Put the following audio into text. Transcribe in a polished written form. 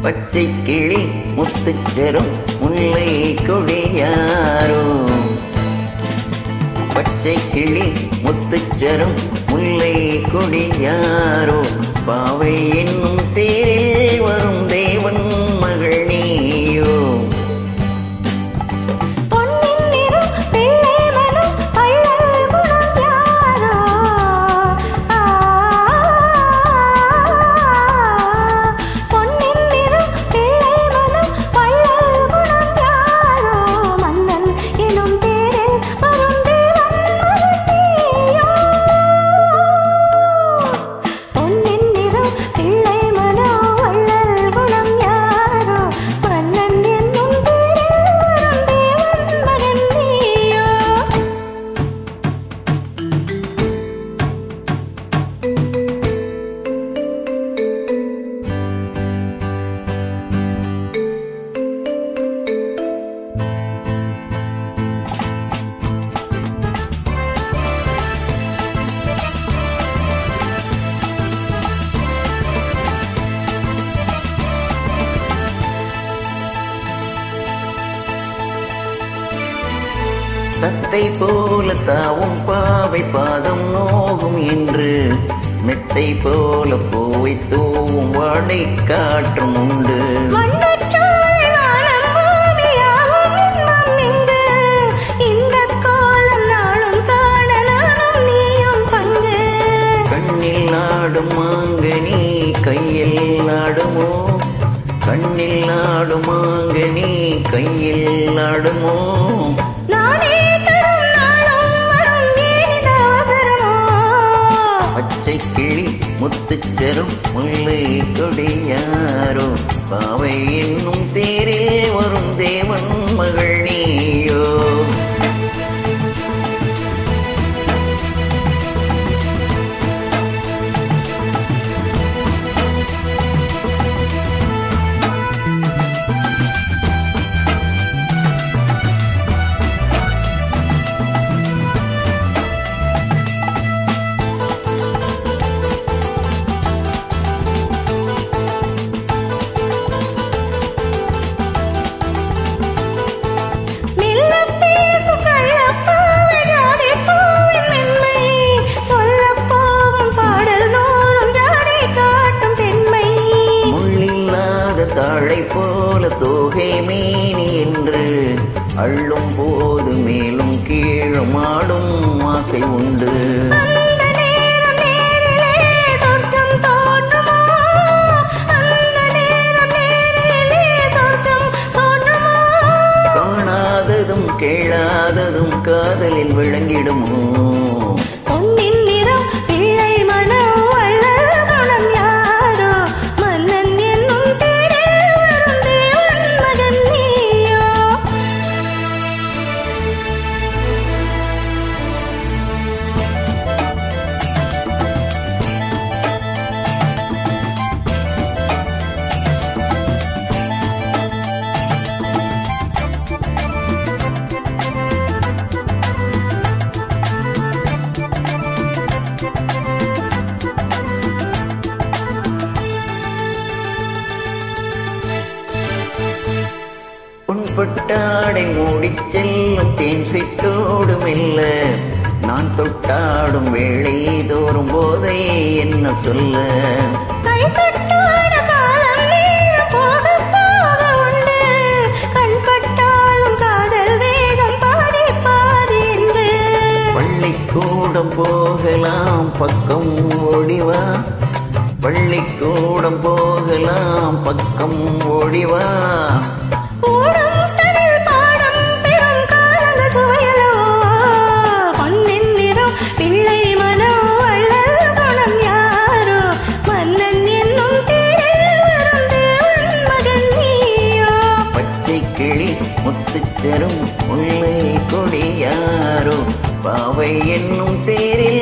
பச்சை கிளி முத்துச்செரும் முல்லை கொடியாரோ. பச்சை கிளி முத்துச்செரும் முல்லை கொடியாரோ. பாவை என்னும் தேரில் வரும் தேவன் மகள் நீயோ. தத்தை போல தாவும் பாவை பாதம் நோகும் என்று மெத்தை போல பூவை தூவும் வாடை காற்றும் உண்டு. கண்ணில் ஆடும் மாங்கனி கையில் ஆடுமோ. கண்ணில் ஆடும் மாங்கனி கையில் ஆடுமோ. பச்சை கிளி முத்துச்செரும் முல்லை கொடியாரோ. பாவை என்னும் தேரில் வரும் தேவன் மகள் நீயோ. தாழை போல தோகை மேனி என்று அள்ளும் போது மேலும் கீழும் ஆடும் ஆசை உண்டு. காணாததும் கேளாததும் காதலில் விளங்கிடுமோ. பொட்டாடை மூடிச் செல்லும் தேன் சிட்டோடு மெல்ல நான் தொட்டாடும் வேளை தோறும் போதை என்ன சொல்ல. பள்ளிக்கூடம் போகலாம் பக்கம் ஓடிவா. பள்ளிக்கூடம் போகலாம் பக்கம் ஓடிவா. முத்துச்செரும் முல்லை கொடியாரோ. பாவை என்னும் தேரில்